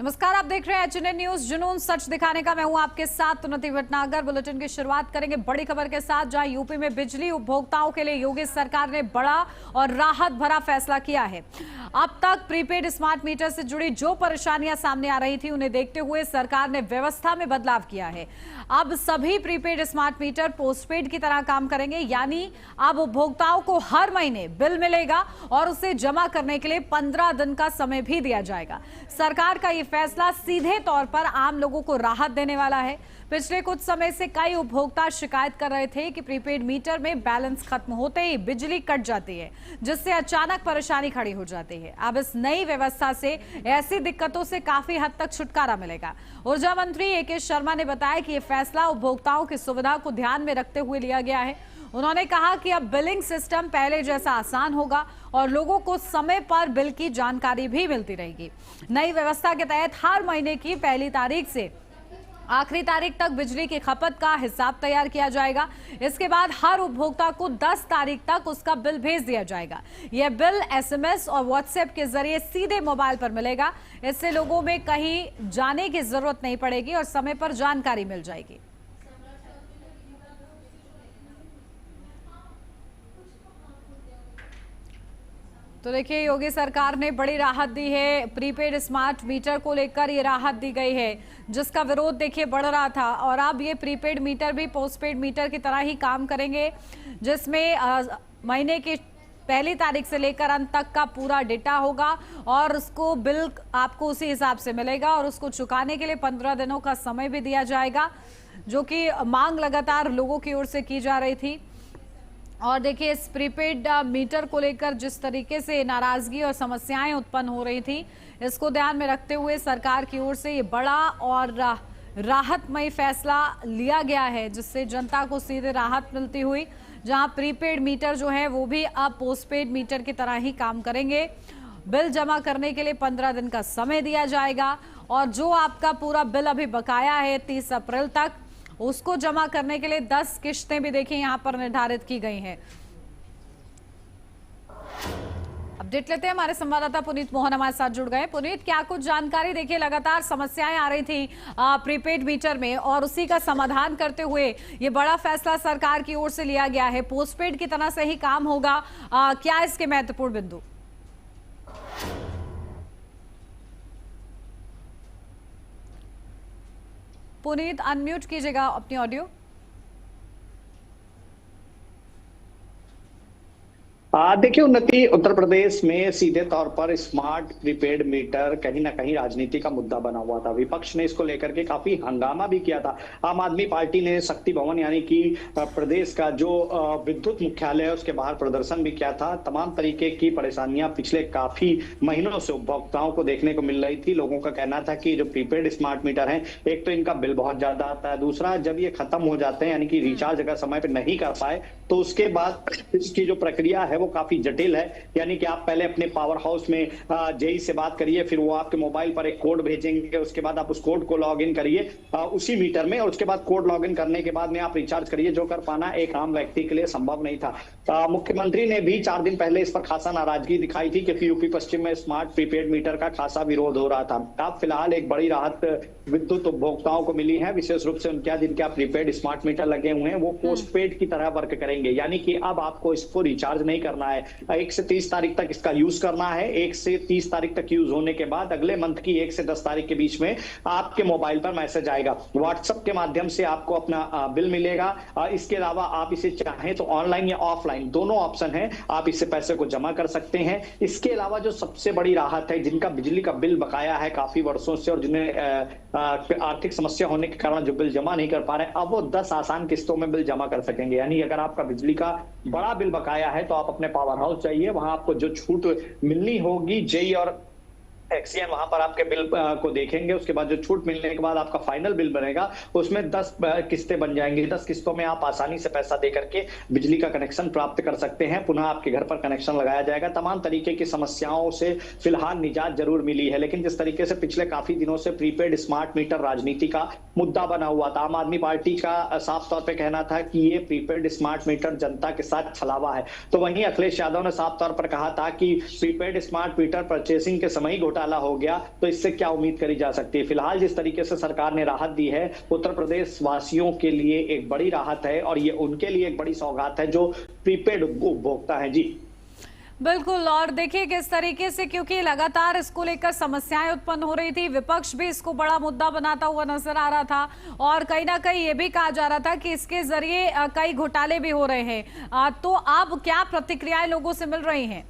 नमस्कार, आप देख रहे हैं एचएनएन न्यूज, जुनून सच दिखाने का। मैं हूं आपके साथ उन्नति भटनागर। बुलेटिन की शुरुआत करेंगे बड़ी खबर के साथ, जहां यूपी में बिजली उपभोक्ताओं के लिए योगी सरकार ने बड़ा और राहत भरा फैसला किया है। अब तक प्रीपेड स्मार्ट मीटर से जुड़ी जो परेशानियां सामने आ रही थी, उन्हें देखते हुए सरकार ने व्यवस्था में बदलाव किया है। अब सभी प्रीपेड स्मार्ट मीटर पोस्टपेड की तरह काम करेंगे, यानी अब उपभोक्ताओं को हर महीने बिल मिलेगा और उसे जमा करने के लिए 15 दिन का समय भी दिया जाएगा। सरकार का फैसला सीधे तौर पर आम लोगों को राहत देने वाला है। पिछले कुछ समय से कई उपभोक्ता शिकायत कर रहे थे कि प्रीपेड मीटर में बैलेंस खत्म होते ही बिजली कट जाती है, जिससे अचानक परेशानी खड़ी हो जाती है। अब इस नई व्यवस्था से ऐसी दिक्कतों से काफी हद तक छुटकारा मिलेगा। ऊर्जा मंत्री ए.के. शर्मा ने बताया कि यह फैसला उपभोक्ताओं की सुविधा को ध्यान में रखते हुए लिया गया है। उन्होंने कहा कि अब बिलिंग सिस्टम पहले जैसा आसान होगा और लोगों को समय पर बिल की जानकारी भी मिलती रहेगी। नई व्यवस्था के तहत हर महीने की पहली तारीख से आखिरी तारीख तक बिजली की खपत का हिसाब तैयार किया जाएगा। इसके बाद हर उपभोक्ता को 10 तारीख तक उसका बिल भेज दिया जाएगा। यह बिल एसएमएस और व्हाट्सएप के जरिए सीधे मोबाइल पर मिलेगा। इससे लोगों में कहीं जाने की जरूरत नहीं पड़ेगी और समय पर जानकारी मिल जाएगी। तो देखिए, योगी सरकार ने बड़ी राहत दी है। प्रीपेड स्मार्ट मीटर को लेकर ये राहत दी गई है, जिसका विरोध देखिए बढ़ रहा था। और अब ये प्रीपेड मीटर भी पोस्टपेड मीटर की तरह ही काम करेंगे, जिसमें महीने की पहली तारीख से लेकर अंत तक का पूरा डेटा होगा और उसको बिल आपको उसी हिसाब से मिलेगा और उसको चुकाने के लिए 15 दिनों का समय भी दिया जाएगा, जो कि मांग लगातार लोगों की ओर से की जा रही थी। और देखिए, इस प्रीपेड मीटर को लेकर जिस तरीके से नाराजगी और समस्याएं उत्पन्न हो रही थी, इसको ध्यान में रखते हुए सरकार की ओर से ये बड़ा और राहतमय फैसला लिया गया है, जिससे जनता को सीधे राहत मिलती हुई, जहां प्रीपेड मीटर जो है वो भी अब पोस्टपेड मीटर की तरह ही काम करेंगे। बिल जमा करने के लिए 15 दिन का समय दिया जाएगा और जो आपका पूरा बिल अभी बकाया है 30 अप्रैल तक, उसको जमा करने के लिए 10 किश्तें भी देखिए यहां पर निर्धारित की गई हैं। अपडेट लेते हैं, हमारे संवाददाता पुनीत मोहन हमारे साथ जुड़ गए। पुनीत, क्या कुछ जानकारी? देखिए, लगातार समस्याएं आ रही थी प्रीपेड मीटर में और उसी का समाधान करते हुए ये बड़ा फैसला सरकार की ओर से लिया गया है। पोस्टपेड की तरह से ही काम होगा। क्या इसके महत्वपूर्ण बिंदु? पुनीत, अनम्यूट कीजिएगा अपनी ऑडियो। देखिए उन्नति, उत्तर प्रदेश में सीधे तौर पर स्मार्ट प्रीपेड मीटर कहीं ना कहीं राजनीति का मुद्दा बना हुआ था। विपक्ष ने इसको लेकर के काफी हंगामा भी किया था। आम आदमी पार्टी ने शक्ति भवन यानी कि प्रदेश का जो विद्युत मुख्यालय है उसके बाहर प्रदर्शन भी किया था। तमाम तरीके की परेशानियां पिछले काफी महीनों से उपभोक्ताओं को देखने को मिल रही थी। लोगों का कहना था कि जो प्रीपेड स्मार्ट मीटर है, एक तो इनका बिल बहुत ज्यादा आता है, दूसरा जब ये खत्म हो जाते हैं यानी कि रिचार्ज अगर समय पर नहीं कर पाए तो उसके बाद इसकी जो प्रक्रिया है वो काफी जटिल है। यानी कि आप पहले अपने पावर हाउस में जेई से बात करिए, फिर वो आपके मोबाइल पर एक कोड भेजेंगे, उसके बाद आप उस कोड को लॉग इन करिए उसी मीटर में, और उसके बाद कोड लॉग इन करने के बाद में आप रिचार्ज करिए, जो कर पाना एक आम व्यक्ति के लिए संभव नहीं था। मुख्यमंत्री ने भी 4 दिन पहले इस पर खासा नाराजगी दिखाई थी, क्योंकि यूपी पश्चिम में स्मार्ट प्रीपेड मीटर का खासा विरोध हो रहा था। अब फिलहाल एक बड़ी राहत विद्युत उपभोक्ताओं को मिली है, विशेष रूप से उनके जिनके प्रीपेड स्मार्ट मीटर लगे हुए हैं वो पोस्टपेड की तरह वर्क करेंगे। यानी कि अब आपको इसको रिचार्ज नहीं करना है, 1 से 30 तारीख तक इसका यूज करना है। 1 से 30 तारीख तक यूज होने के बाद अगले मंथ की 1 से 10 तारीख के बीच में आपके मोबाइल पर मैसेज आएगा, व्हाट्सएप के माध्यम से आपको अपना बिल मिलेगा। इसके अलावा आप इसे चाहें तो ऑनलाइन या ऑफलाइन दोनों ऑप्शन है, आप इससे पैसे को जमा कर सकते हैं। इसके अलावा जो सबसे बड़ी राहत है, जिनका बिजली का बिल बकाया है काफी वर्षों से और जिन्हें आर्थिक समस्या होने के कारण जो बिल जमा नहीं कर पा रहे, अब वो 10 आसान किस्तों में बिल जमा कर सकेंगे। यानी अगर आपका बिजली का बड़ा बिल बकाया है तो आप अपने पावर हाउस जाइए, वहां आपको जो छूट मिलनी होगी, जेई और एक्सीएन वहां पर आपके बिल को देखेंगे। उसके बाद जो छूट मिलने के बाद आपका फाइनल बिल बनेगा, उसमें 10 किस्तें बन जाएंगी। 10 किस्तों में आप आसानी से पैसा दे करके बिजली का कनेक्शन प्राप्त कर सकते हैं। पुनः आपके घर पर कनेक्शन लगाया जाएगा। तमाम तरीके की समस्याओं से फिलहाल निजात जरूर मिली है, लेकिन जिस तरीके से पिछले काफी दिनों से प्रीपेड स्मार्ट मीटर राजनीति का मुद्दा बना हुआ था, आम आदमी पार्टी का साफ तौर पर कहना था कि ये प्रीपेड स्मार्ट मीटर जनता के साथ छलावा है, तो वहीं अखिलेश यादव ने साफ तौर पर कहा था कि प्रीपेड स्मार्ट मीटर परचेसिंग के समय ही घोटाला निराला हो गया तो इससे क्या उम्मीद करी जा सकती है। फिलहाल जिस तरीके से सरकार ने राहत दी है, उत्तर प्रदेश वासियों के लिए एक बड़ी राहत है और ये उनके लिए एक बड़ी सौगात है जो प्रीपेड उपभोक्ता है। जी बिल्कुल। और देखिए किस तरीके से, क्योंकि लगातार इसको लेकर समस्याएं उत्पन्न हो रही थी, विपक्ष भी इसको बड़ा मुद्दा बनाता हुआ नजर आ रहा था और कहीं ना कहीं ये भी कहा जा रहा था कि इसके जरिए कई घोटाले भी हो रहे हैं। तो अब क्या प्रतिक्रियाएं लोगों से मिल रही हैं?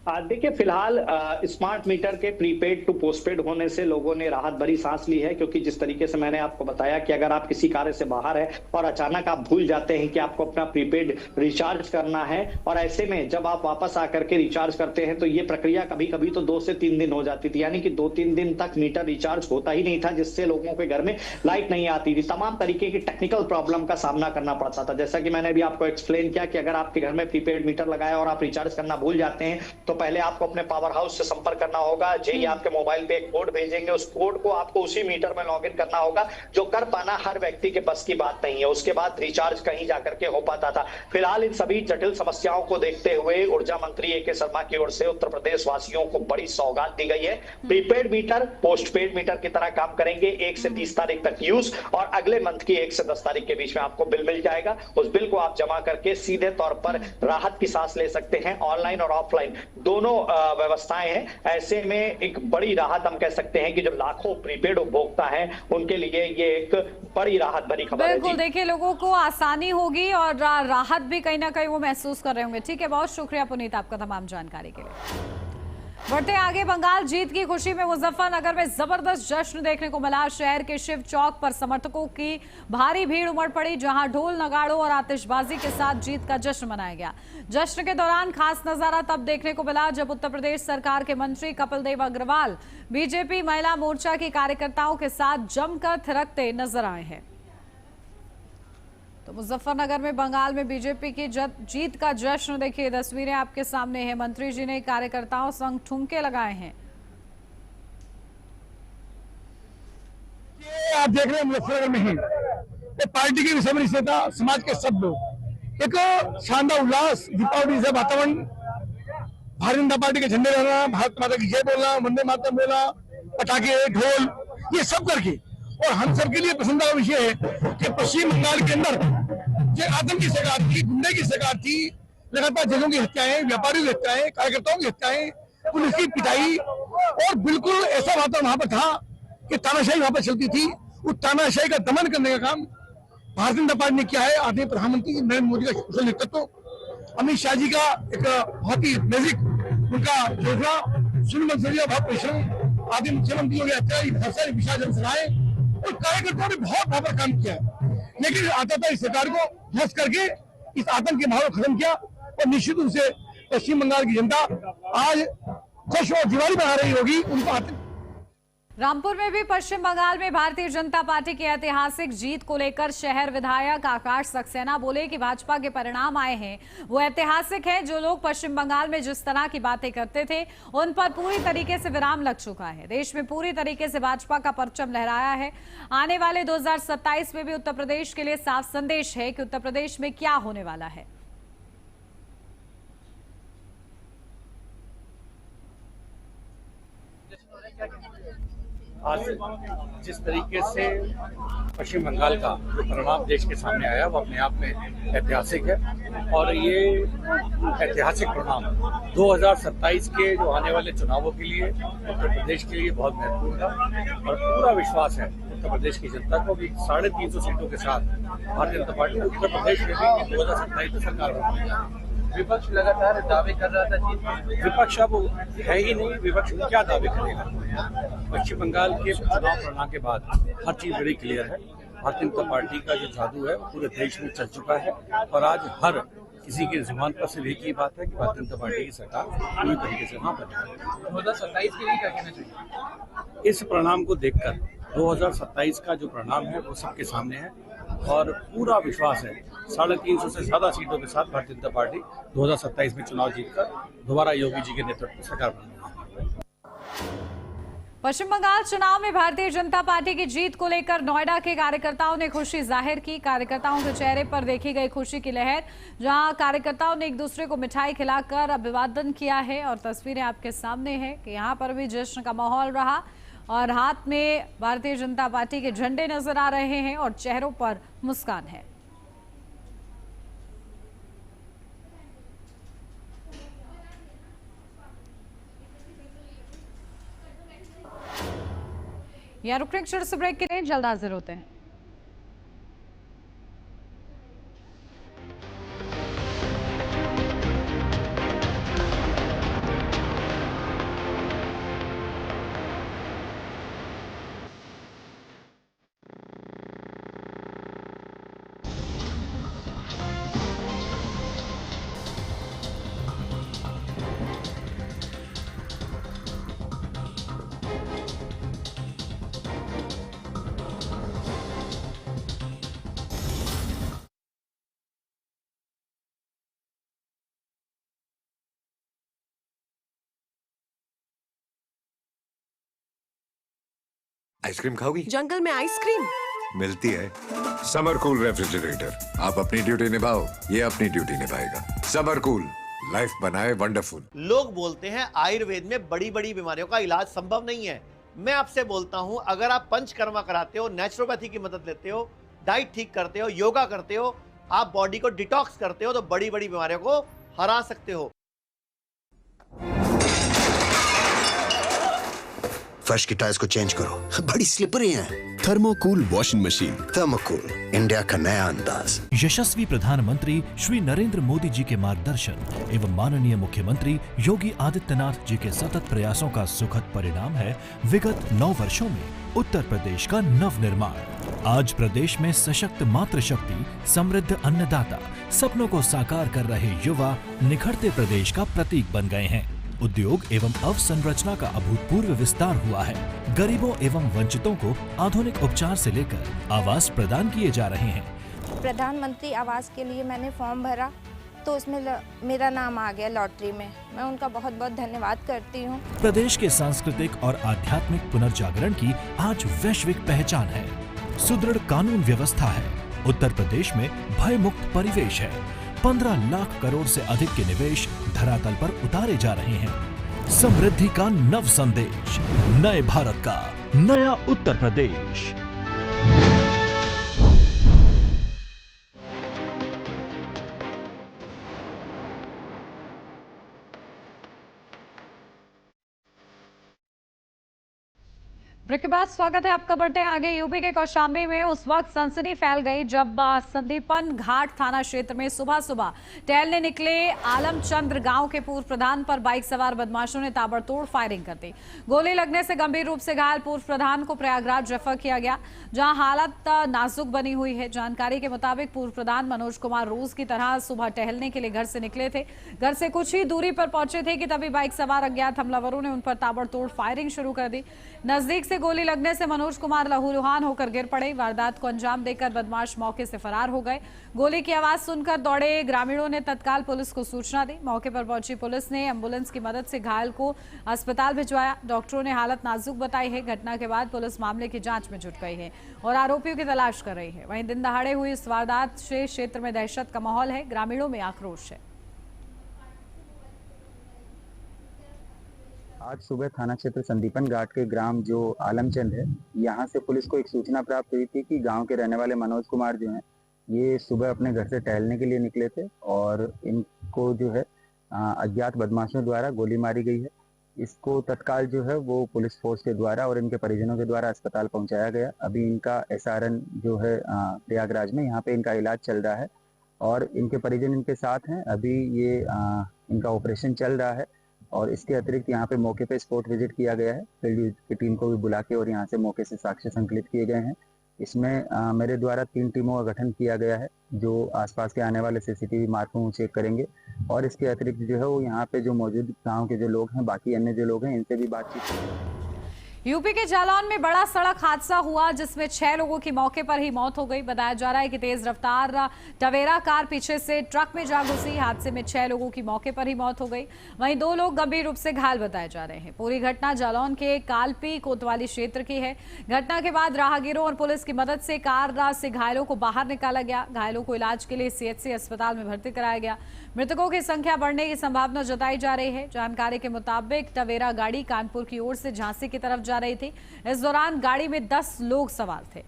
देखिए, फिलहाल स्मार्ट मीटर के प्रीपेड टू पोस्टपेड होने से लोगों ने राहत भरी सांस ली है, क्योंकि जिस तरीके से मैंने आपको बताया कि अगर आप किसी कार्य से बाहर है और अचानक आप भूल जाते हैं कि आपको अपना प्रीपेड रिचार्ज करना है, और ऐसे में जब आप वापस आकर के रिचार्ज करते हैं तो ये प्रक्रिया कभी कभी तो 2 से 3 दिन हो जाती थी, यानी कि 2-3 दिन तक मीटर रिचार्ज होता ही नहीं था, जिससे लोगों के घर में लाइट नहीं आती थी। तमाम तरीके की टेक्निकल प्रॉब्लम का सामना करना पड़ता था। जैसा कि मैंने भी आपको एक्सप्लेन किया कि अगर आपके घर में प्रीपेड मीटर लगाया और आप रिचार्ज करना भूल जाते हैं तो पहले आपको अपने पावर हाउस से संपर्क करना होगा। जी आपके मोबाइल पे एक कोड भेजेंगे, उस कोड को आपको उसी मीटर में लॉगिन करना होगा, जो कर पाना हर व्यक्ति के बस की बात नहीं है। उसके बाद रिचार्ज कहीं जाकर के हो पाता था। फिलहाल इन सभी जटिल समस्याओं को देखते हुए ऊर्जा मंत्री ए के शर्मा की ओर से उत्तर प्रदेश वासियों को बड़ी सौगात दी गई है। प्रीपेड मीटर पोस्टपेड मीटर की तरह काम करेंगे। 1 से 30 तारीख तक यूज और अगले मंथ की 1 से 10 तारीख के बीच में आपको बिल मिल जाएगा। उस बिल को आप जमा करके सीधे तौर पर राहत की सांस ले सकते हैं। ऑनलाइन और ऑफलाइन दोनों व्यवस्थाएं हैं। ऐसे में एक बड़ी राहत हम कह सकते हैं कि जो लाखों प्रीपेड उपभोक्ता हैं उनके लिए ये एक बड़ी राहत भरी खबर है। बिल्कुल, देखिए लोगों को आसानी होगी और राहत भी कहीं ना कहीं वो महसूस कर रहे होंगे। ठीक है, बहुत शुक्रिया पुनीत आपका तमाम जानकारी के लिए। बढ़ते आगे, बंगाल जीत की खुशी में मुजफ्फरनगर में जबरदस्त जश्न देखने को मिला। शहर के शिव चौक पर समर्थकों की भारी भीड़ उमड़ पड़ी, जहां ढोल नगाड़ों और आतिशबाजी के साथ जीत का जश्न मनाया गया। जश्न के दौरान खास नजारा तब देखने को मिला जब उत्तर प्रदेश सरकार के मंत्री कपिल देव अग्रवाल बीजेपी महिला मोर्चा के कार्यकर्ताओं के साथ जमकर थिरकते नजर आए हैं। तो मुजफ्फरनगर में बंगाल में बीजेपी की जीत का जश्न देखिए, तस्वीरें आपके सामने हैं। मंत्री जी ने कार्यकर्ताओं संग ठुमके लगाए हैं। ये आप देख रहे हैं मुजफ्फरनगर में ही पार्टी के विषय नेता, समाज के सब लोग, एक शानदार उल्लास, दीपावली से वातावरण, भारतीय जनता पार्टी के झंडे लहराना, भारत माता की जय बोलना, वंदे मातरम बोलना, पटाखे, ढोल, ये सब करके। और हम सबके लिए पसंद का विषय है कि पश्चिम बंगाल के अंदर जो आतंक की सरकार थी, गुंडे की सरकार थी, लगातार जगहों की हत्याएं, व्यापारियों की हत्याएं, कार्यकर्ताओं की हत्याएं, पुलिस की पिटाई, और बिल्कुल ऐसा वातावरण वहां पर था कि तानाशाही वहां पर चलती थी। उस तानाशाही का दमन करने का काम भारतीय जनता पार्टी ने किया है। आदरणीय प्रधानमंत्री नरेंद्र मोदी का कुशल नेतृत्व, अमित शाह जी का एक बहुत ही मैजिक उनका योजना, सुनील मंसोरिया बहुत परिश्रम, आदि मुख्यमंत्री योगी आदित्यनाथ विशाल जनसभाएं और कार्यकर्ताओं ने बहुत वहां पर काम किया है। लेकिन आता था इस सरकार को ध्वस्त करके इस आतंक के माहौल को खत्म किया, और निश्चित रूप से पश्चिम बंगाल की जनता आज खुश और दिवाली मना रही होगी। उनको आतंक रामपुर में भी पश्चिम बंगाल में भारतीय जनता पार्टी की ऐतिहासिक जीत को लेकर शहर विधायक आकाश सक्सेना बोले कि भाजपा के परिणाम आए हैं वो ऐतिहासिक हैं। जो लोग पश्चिम बंगाल में जिस तरह की बातें करते थे उन पर पूरी तरीके से विराम लग चुका है। देश में पूरी तरीके से भाजपा का परचम लहराया है। आने वाले 2027 में भी उत्तर प्रदेश के लिए साफ संदेश है कि उत्तर प्रदेश में क्या होने वाला है। आज जिस तरीके से पश्चिम बंगाल का जो परिणाम देश के सामने आया वो अपने आप में ऐतिहासिक है, और ये ऐतिहासिक परिणाम 2027 के जो आने वाले चुनावों के लिए उत्तर प्रदेश के लिए बहुत महत्वपूर्ण था। और पूरा विश्वास है उत्तर प्रदेश की जनता को भी 350 सीटों के साथ भारतीय जनता पार्टी उत्तर प्रदेश में भी 2027 में सरकार बनाएगी। विपक्ष लगातार दावे कर रहा था कि विपक्ष अब है ही नहीं, विपक्ष क्या दावे करेगा। पश्चिम बंगाल के चुनाव परिणाम के बाद हर चीज बड़ी क्लियर है। भारतीय जनता पार्टी का जो जादू है वो पूरे देश में चल चुका है, और आज हर किसी की जुबान पर सिर्फ एक ही बात है कि भारतीय जनता पार्टी की सरकार पूरी तरीके से वहां पर 2027 के लिए क्या कहना चाहिए। इस परिणाम को देखकर 2027 का जो परिणाम है वो सबके सामने है, और पूरा विश्वास है 350 से ज्यादा सीटों के साथ भारतीय जनता पार्टी 2027 में चुनाव जीतकर दोबारा योगी जी के नेतृत्व में सरकार बनाएगी। पश्चिम बंगाल चुनाव में भारतीय जनता पार्टी की जीत को लेकर नोएडा के कार्यकर्ताओं ने खुशी जाहिर की। कार्यकर्ताओं के चेहरे पर देखी गई खुशी की लहर, जहां कार्यकर्ताओं ने एक दूसरे को मिठाई खिलाकर अभिवादन किया है। और तस्वीरें आपके सामने है कि यहां पर भी जश्न का माहौल रहा और हाथ में भारतीय जनता पार्टी के झंडे नजर आ रहे हैं और चेहरों पर मुस्कान है। यहाँ रुक छोटे से ब्रेक के लिए, जल्द हाजिर होते हैं। आइसक्रीम खाओगी? जंगल में आइसक्रीम मिलती है। समर कूल रेफ्रिजरेटर, आप अपनी ड्यूटी निभाओ, ये अपनी ड्यूटी निभाएगा। समर कूल, लाइफ बनाए वंडरफुल। लोग बोलते हैं आयुर्वेद में बड़ी बड़ी बीमारियों का इलाज संभव नहीं है। मैं आपसे बोलता हूं, अगर आप पंचकर्मा कराते हो, नेचुरोपैथी की मदद लेते हो, डाइट ठीक करते हो, योगा करते हो, आप बॉडी को डिटॉक्स करते हो, तो बड़ी बड़ी बीमारियों को हरा सकते हो। फर्श की टाइल्स को चेंज करो, बड़ी स्लिपरी हैं। थर्मोकूल वॉशिंग मशीन। थर्मोकूल, इंडिया का नया अंदाज। यशस्वी प्रधानमंत्री श्री नरेंद्र मोदी जी के मार्गदर्शन एवं माननीय मुख्यमंत्री योगी आदित्यनाथ जी के सतत प्रयासों का सुखद परिणाम है विगत 9 वर्षों में उत्तर प्रदेश का नव निर्माण। आज प्रदेश में सशक्त मातृशक्ति, समृद्ध अन्नदाता, सपनों को साकार कर रहे युवा निखरते प्रदेश का प्रतीक बन गए हैं। उद्योग एवं अवसंरचना का अभूतपूर्व विस्तार हुआ है। गरीबों एवं वंचितों को आधुनिक उपचार से लेकर आवास प्रदान किए जा रहे हैं। प्रधानमंत्री आवास के लिए मैंने फॉर्म भरा तो उसमें मेरा नाम आ गया लॉटरी में। मैं उनका बहुत बहुत धन्यवाद करती हूँ। प्रदेश के सांस्कृतिक और आध्यात्मिक पुनर्जागरण की आज वैश्विक पहचान है। सुदृढ़ कानून व्यवस्था है। उत्तर प्रदेश में भय मुक्त परिवेश है। 15 लाख करोड़ से अधिक के निवेश धरातल पर उतारे जा रहे हैं। समृद्धि का नव संदेश, नए भारत का नया उत्तर प्रदेश। ब्रेक के बाद स्वागत है आपका। बढ़ते हैं आगे। यूपी के कौशाम्बी में उस वक्त सनसनी फैल गई जब संदीपन घाट थाना क्षेत्र में सुबह सुबह टहलने निकले आलमचंद्र गांव के पूर्व प्रधान पर बाइक सवार बदमाशों ने ताबड़तोड़ फायरिंग कर दी। गोली लगने से गंभीर रूप से घायल पूर्व प्रधान को प्रयागराज रेफर किया गया, जहां हालत नाजुक बनी हुई है। जानकारी के मुताबिक पूर्व प्रधान मनोज कुमार रोज की तरह सुबह टहलने के लिए घर से निकले थे। घर से कुछ ही दूरी पर पहुंचे थे कि तभी बाइक सवार अज्ञात हमलावरों ने उन पर ताबड़तोड़ फायरिंग शुरू कर दी। नजदीक से गोली लगने से मनोज कुमार लहूलुहान होकर गिर पड़े। वारदात को अंजाम देकर बदमाश मौके से फरार हो गए। गोली की आवाज सुनकर दौड़े ग्रामीणों ने तत्काल पुलिस को सूचना दी। मौके पर पहुंची पुलिस ने एम्बुलेंस की मदद से घायल को अस्पताल भिजवाया। डॉक्टरों ने हालत नाजुक बताई है। घटना के बाद पुलिस मामले की जांच में जुट गई है और आरोपियों की तलाश कर रही है। वहीं दिन दहाड़े हुई इस वारदात से क्षेत्र में दहशत का माहौल है। ग्रामीणों में आक्रोश है। आज सुबह थाना क्षेत्र संदीपन घाट के ग्राम जो आलमचंद है, यहाँ से पुलिस को एक सूचना प्राप्त हुई थी कि गांव के रहने वाले मनोज कुमार जो हैं, ये सुबह अपने घर से टहलने के लिए निकले थे और इनको जो है अज्ञात बदमाशों द्वारा गोली मारी गई है। इसको तत्काल जो है वो पुलिस फोर्स के द्वारा और इनके परिजनों के द्वारा अस्पताल पहुंचाया गया। अभी इनका SRN जो है प्रयागराज में, यहाँ पे इनका इलाज चल रहा है और इनके परिजन इनके साथ हैं। अभी ये इनका ऑपरेशन चल रहा है और इसके अतिरिक्त यहाँ पे मौके पे स्पॉट विजिट किया गया है। फील्ड की टीम को भी बुला के और यहाँ से मौके से साक्ष्य संकलित किए गए हैं। इसमें मेरे द्वारा 3 टीमों का गठन किया गया है जो आसपास के आने वाले CCTV मार्ग को चेक करेंगे और इसके अतिरिक्त जो है वो यहाँ पे जो मौजूद गाँव के जो लोग हैं, बाकी अन्य जो लोग हैं, इनसे भी बातचीत। यूपी के जालौन में बड़ा सड़क हादसा हुआ जिसमें 6 लोगों की मौके पर ही मौत हो गई। बताया जा रहा है कि तेज रफ्तार टवेरा कार पीछे से ट्रक में जा घुसी। हादसे में 6 लोगों की मौके पर ही मौत हो गई। वहीं 2 लोग गंभीर रूप से घायल बताए जा रहे हैं। पूरी घटना जालौन के कालपी कोतवाली क्षेत्र की है। घटना के बाद राहगीरों और पुलिस की मदद से कार से घायलों को बाहर निकाला गया। घायलों को इलाज के लिए सीएचसी अस्पताल में भर्ती कराया गया। मृतकों की संख्या बढ़ने की संभावना जताई जा रही है। जानकारी के मुताबिक टवेरा गाड़ी कानपुर की ओर से झांसी की तरफ जा रही थी। इस दौरान गाड़ी में 10 लोग सवार थे।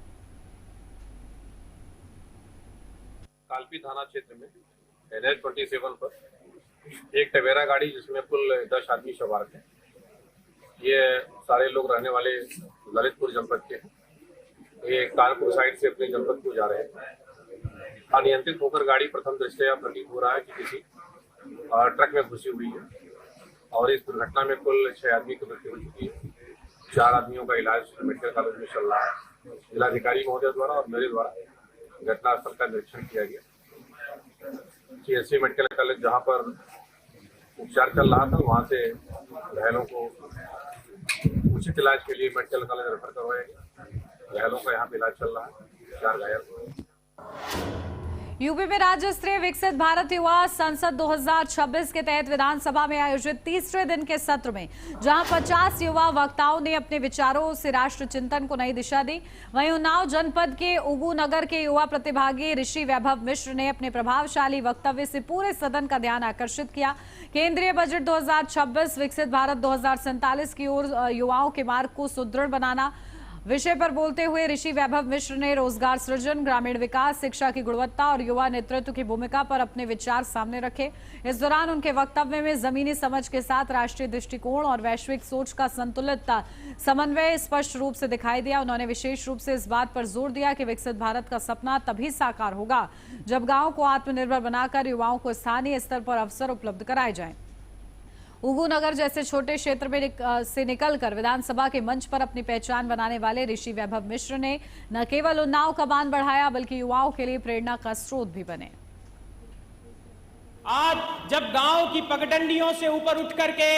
कालपी थाना क्षेत्र में NH 27 पर एक टवेरा गाड़ी जिसमें कुल 10 आदमी सवार थे। ये सारे लोग रहने वाले ललितपुर जनपद के हैं। ये कानपुर साइड से अपने जनपद को जा रहे हैं। अनियंत्रित होकर गाड़ी प्रथम दृष्टया प्रतीत हो रहा है कि किसी ट्रक में घुसी हुई है और इस दुर्घटना में कुल 6 आदमी की मृत्यु हो चुकी है। 4 आदमियों का इलाज मेडिकल कॉलेज में चल रहा है। जिलाधिकारी महोदय द्वारा और मेरे द्वारा घटनास्थल का निरीक्षण किया गया। CSC मेडिकल कॉलेज जहां पर उपचार चल रहा था वहां से घायलों को उचित इलाज के लिए मेडिकल कॉलेज रेफर करवाया गया। घायलों का यहाँ पे इलाज चल रहा है। 4 घायल। यूपी में राज्य स्तरीय विकसित भारत युवा संसद 2026 के तहत विधानसभा में आयोजित तीसरे दिन के सत्र में जहां 50 युवा वक्ताओं ने अपने विचारों से राष्ट्र चिंतन को नई दिशा दी। वहीं उन्नाव जनपद के उगू नगर के युवा प्रतिभागी ऋषि वैभव मिश्र ने अपने प्रभावशाली वक्तव्य से पूरे सदन का ध्यान आकर्षित किया। केंद्रीय बजट 2026 विकसित भारत 2047 की ओर युवाओं के मार्ग को सुदृढ़ बनाना विषय पर बोलते हुए ऋषि वैभव मिश्र ने रोजगार सृजन, ग्रामीण विकास, शिक्षा की गुणवत्ता और युवा नेतृत्व की भूमिका पर अपने विचार सामने रखे। इस दौरान उनके वक्तव्य में जमीनी समझ के साथ राष्ट्रीय दृष्टिकोण और वैश्विक सोच का संतुलित समन्वय स्पष्ट रूप से दिखाई दिया। उन्होंने विशेष रूप से इस बात पर जोर दिया कि विकसित भारत का सपना तभी साकार होगा जब गांव को आत्मनिर्भर बनाकर युवाओं को स्थानीय स्तर पर अवसर उपलब्ध कराए जाएं। उगू नगर जैसे छोटे क्षेत्र में से निकलकर विधानसभा के मंच पर अपनी पहचान बनाने वाले ऋषि वैभव मिश्र ने न केवल उन्नाव का बांध बढ़ाया बल्कि युवाओं के लिए प्रेरणा का स्रोत भी बने। आज जब गांव की पगडंडियों से ऊपर उठ करके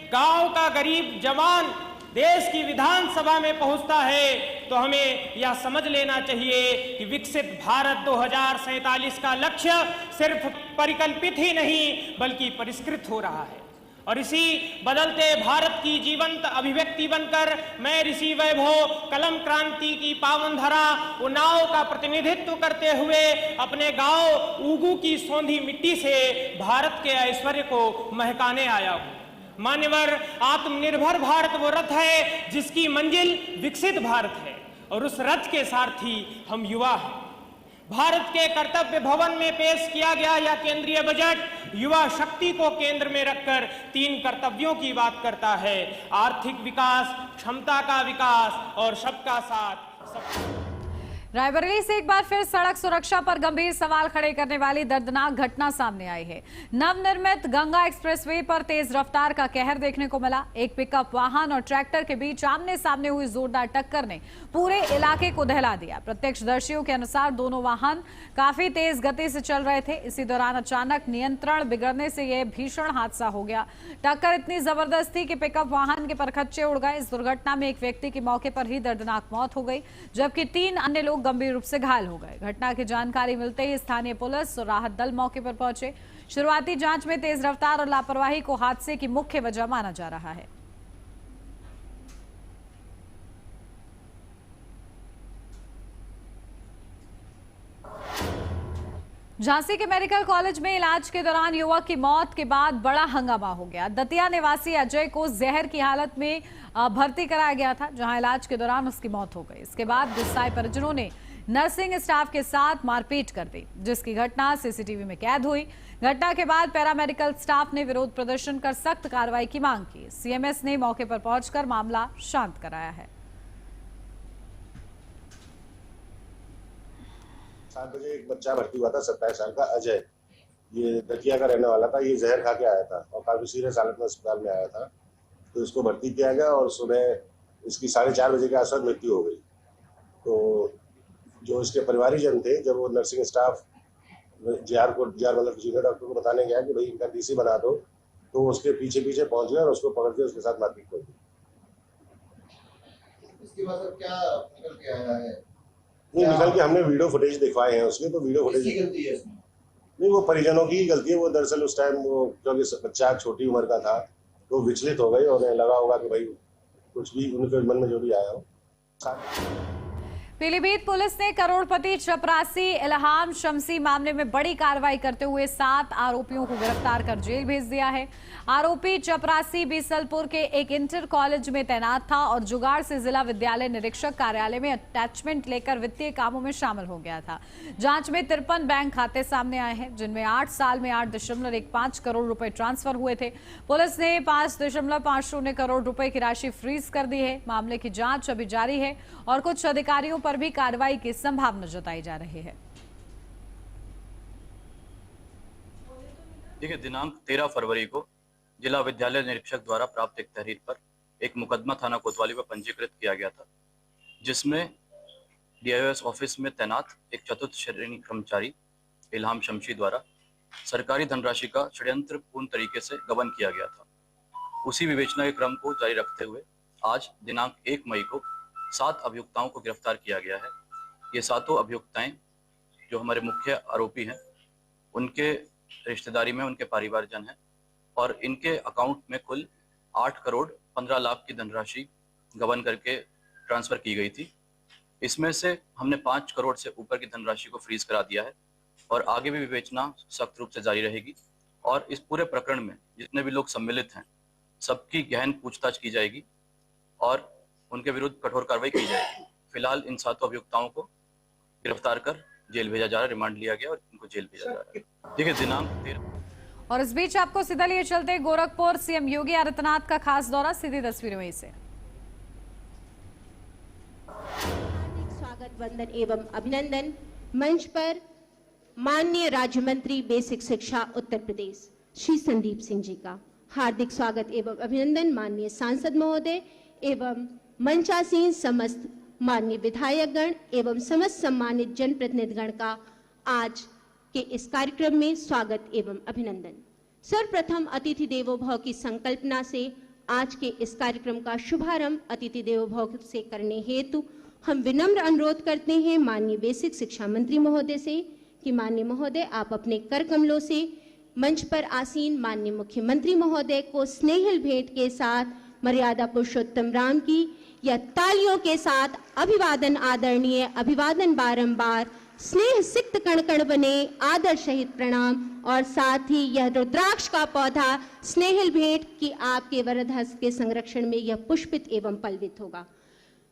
गांव का गरीब जवान देश की विधानसभा में पहुंचता है तो हमें यह समझ लेना चाहिए कि विकसित भारत 2047 का लक्ष्य सिर्फ परिकल्पित ही नहीं बल्कि परिष्कृत हो रहा है। और इसी बदलते भारत की जीवंत अभिव्यक्ति बनकर मैं ऋषि वैभव कलम क्रांति की पावन धरा उन्नाव का प्रतिनिधित्व करते हुए अपने गांव उगू की सौंधी मिट्टी से भारत के ऐश्वर्य को महकाने आया हूं। मान्यवर, आत्मनिर्भर भारत वो रथ है जिसकी मंजिल विकसित भारत है और उस रथ के सारथी हम युवा हैं। भारत के कर्तव्य भवन में पेश किया गया यह केंद्रीय बजट युवा शक्ति को केंद्र में रखकर 3 कर्तव्यों की बात करता है: आर्थिक विकास, क्षमता का विकास और सबका साथ। रायबरेली से एक बार फिर सड़क सुरक्षा पर गंभीर सवाल खड़े करने वाली दर्दनाक घटना सामने आई है। नवनिर्मित गंगा एक्सप्रेसवे पर तेज रफ्तार का कहर देखने को मिला। एक पिकअप वाहन और ट्रैक्टर के बीच आमने सामने हुई जोरदार टक्कर ने पूरे इलाके को दहला दिया। प्रत्यक्षदर्शियों के अनुसार दोनों वाहन काफी तेज गति से चल रहे थे। इसी दौरान अचानक नियंत्रण बिगड़ने से यह भीषण हादसा हो गया। टक्कर इतनी जबरदस्त थी कि पिकअप वाहन के परखच्चे उड़ गए। इस दुर्घटना में एक व्यक्ति की मौके पर ही दर्दनाक मौत हो गई जबकि 3 अन्य लोग गंभीर रूप से घायल हो गए। घटना की जानकारी मिलते ही स्थानीय पुलिस और राहत दल मौके पर पहुंचे। शुरुआती जांच में तेज रफ्तार और लापरवाही को हादसे की मुख्य वजह माना जा रहा है। झांसी के मेडिकल कॉलेज में इलाज के दौरान युवक की मौत के बाद बड़ा हंगामा हो गया। दतिया निवासी अजय को जहर की हालत में भर्ती कराया गया था जहां इलाज के दौरान उसकी मौत हो गई। इसके बाद गुस्साए परिजनों ने नर्सिंग स्टाफ के साथ मारपीट कर दी जिसकी घटना सीसीटीवी में कैद हुई। घटना के बाद पैरामेडिकल स्टाफ ने विरोध प्रदर्शन कर सख्त कार्रवाई की मांग की। सीएमएस ने मौके पर पहुंचकर मामला शांत कराया है। 7 बजे एक बच्चा भर्ती हुआ था 27 साल का अजय। ये दतिया का रहने वाला था। ये जहर खा के आया था और काफी सीरियस हालत में अस्पताल में आया था तो इसको भर्ती किया गया और सुबह इसकी 4:30 बजे के आसपास मृत्यु हो गई। तो जो इसके परिवारीजन थे जब वो नर्सिंग स्टाफ जीआर मतलब जूनियर डॉक्टर को बताने गया कि भाई इनका डीसी बना दो तो उसके पीछे पहुंच गया और उसको पकड़ के उसके साथ मारपीट कर दी। इसके बाद सर क्या निकल के आया है? नहीं निकल के हमने वीडियो फुटेज दिखवाए हैं उसके, तो वीडियो फुटेज गलती है इसमें? नहीं, वो परिजनों की ही गलती है। वो दरअसल उस टाइम वो क्योंकि बच्चा छोटी उम्र का था तो विचलित हो गए और उन्हें लगा होगा कि भाई कुछ भी उनके मन में जो भी आया हो। पीलीभीत पुलिस ने करोड़पति चपरासी इल्हाम शमसी मामले में बड़ी कार्रवाई करते हुए 7 आरोपियों को गिरफ्तार कर जेल भेज दिया है। आरोपी चपरासी बीसलपुर के एक इंटर कॉलेज में तैनात था और जुगाड़ से जिला विद्यालय निरीक्षक कार्यालय में अटैचमेंट लेकर वित्तीय कामों में शामिल हो गया था। जांच में 53 बैंक खाते सामने आए हैं, जिनमें 8 साल में 8.15 करोड़ रुपए ट्रांसफर हुए थे। पुलिस ने 5.50 करोड़ रुपए की राशि फ्रीज कर दी है। मामले की जांच अभी जारी है और कुछ अधिकारियों पर भी कार्रवाई की संभावना जताई जा रही है। देखिए, दिनांक 13 फरवरी को जिला विद्यालय निरीक्षक द्वारा प्राप्त एक तहरीर पर एक मुकदमा थाना कोतवाली पर पंजीकृत किया गया था, जिसमें डीआईओएस ऑफिस में तैनात एक चतुर्थ श्रेणी कर्मचारी इल्हाम शमसी द्वारा सरकारी धनराशि का षड्यंत्रपूर्ण तरीके से गबन किया गया था। उसी विवेचना के क्रम को जारी रखते हुए आज दिनांक 1 मई को 7 अभियुक्ताओं को गिरफ्तार किया गया है। ये 7 अभियुक्ताएं जो हमारे मुख्य आरोपी हैं, उनके रिश्तेदारी में उनके परिवारजन हैं और इनके अकाउंट में कुल 8 करोड़ 15 लाख की धनराशि गबन करके ट्रांसफर की गई थी। इसमें से हमने 5 करोड़ से ऊपर की धनराशि को फ्रीज करा दिया है और आगे भी विवेचना सख्त रूप से जारी रहेगी और इस पूरे प्रकरण में जितने भी लोग सम्मिलित हैं सबकी गहन पूछताछ की जाएगी और उनके विरुद्ध कठोर कार्रवाई की जाएगी। फिलहाल इन 7 अभियुक्ताओं को गिरफ्तार कर जेल भेजा जा रहा है, रिमांड लिया गया और इनको जेल भेजा जा रहा है। देखिए, दिनांक 13। और इस बीच आपको सीधा लिए चलते गोरखपुर सीएम योगी आदित्यनाथ का खास दौरा, सीधी तस्वीरें वहीं से। स्वागत, वंदन एवं अभिनंदन। मंच पर माननीय राज्य मंत्री बेसिक शिक्षा उत्तर प्रदेश श्री संदीप सिंह जी का हार्दिक स्वागत एवं अभिनंदन। माननीय सांसद महोदय एवं मंचासीन समस्त माननीय विधायकगण एवं समस्त सम्मानित जनप्रतिनिधिगण का आज के इस कार्यक्रम में स्वागत एवं अभिनंदन। सर्वप्रथम अतिथि देवो भव की संकल्पना से आज के इस कार्यक्रम का शुभारंभ अतिथि देवो भव से करने हेतु हम विनम्र अनुरोध करते हैं माननीय बेसिक शिक्षा मंत्री महोदय से कि माननीय महोदय आप अपने कर कमलों से मंच पर आसीन माननीय मुख्यमंत्री महोदय को स्नेहिल भेंट के साथ मर्यादा पुरुषोत्तम राम की या तालियों के साथ अभिवादन आदरणीय, अभिवादन बारंबार, स्नेह सिक्त कण कण बने, आदर सहित प्रणाम और साथ ही यह रुद्राक्ष का पौधा स्नेहिल भेंट की आपके वरद हस्त के संरक्षण में यह पुष्पित एवं पल्वित होगा।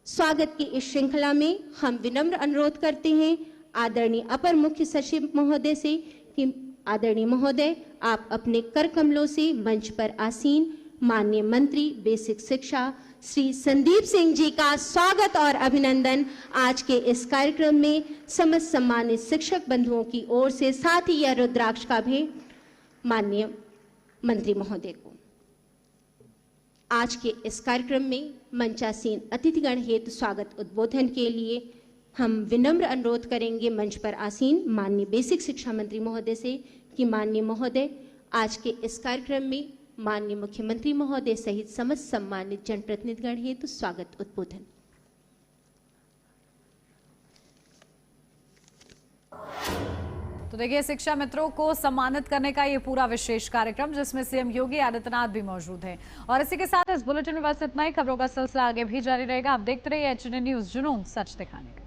स्वागत की इस श्रृंखला में हम विनम्र अनुरोध करते हैं आदरणीय अपर मुख्य सचिव महोदय से कि आदरणीय महोदय आप अपने कर कमलों से मंच पर आसीन माननीय मंत्री बेसिक शिक्षा श्री संदीप सिंह जी का स्वागत और अभिनंदन आज के इस कार्यक्रम में समस्त सम्मानित शिक्षक बंधुओं की ओर से, साथ ही यह रुद्राक्ष का भेंट माननीय मंत्री महोदय को। आज के इस कार्यक्रम में मंचासीन अतिथिगण हेतु स्वागत उद्बोधन के लिए हम विनम्र अनुरोध करेंगे मंच पर आसीन माननीय बेसिक शिक्षा मंत्री महोदय से कि माननीय महोदय आज के इस कार्यक्रम में माननीय मुख्यमंत्री महोदय सहित समस्त सम्मानित जनप्रतिनिधिगण हेतु स्वागत उद्बोधन। तो देखिए, शिक्षा मित्रों को सम्मानित करने का ये पूरा विशेष कार्यक्रम जिसमें सीएम योगी आदित्यनाथ भी मौजूद हैं। और इसी के साथ इस बुलेटिन में बस इतना ही। खबरों का सिलसिला आगे भी जारी रहेगा। आप देखते रहिए एचएनएन न्यूज़, जुनून सच दिखाने का।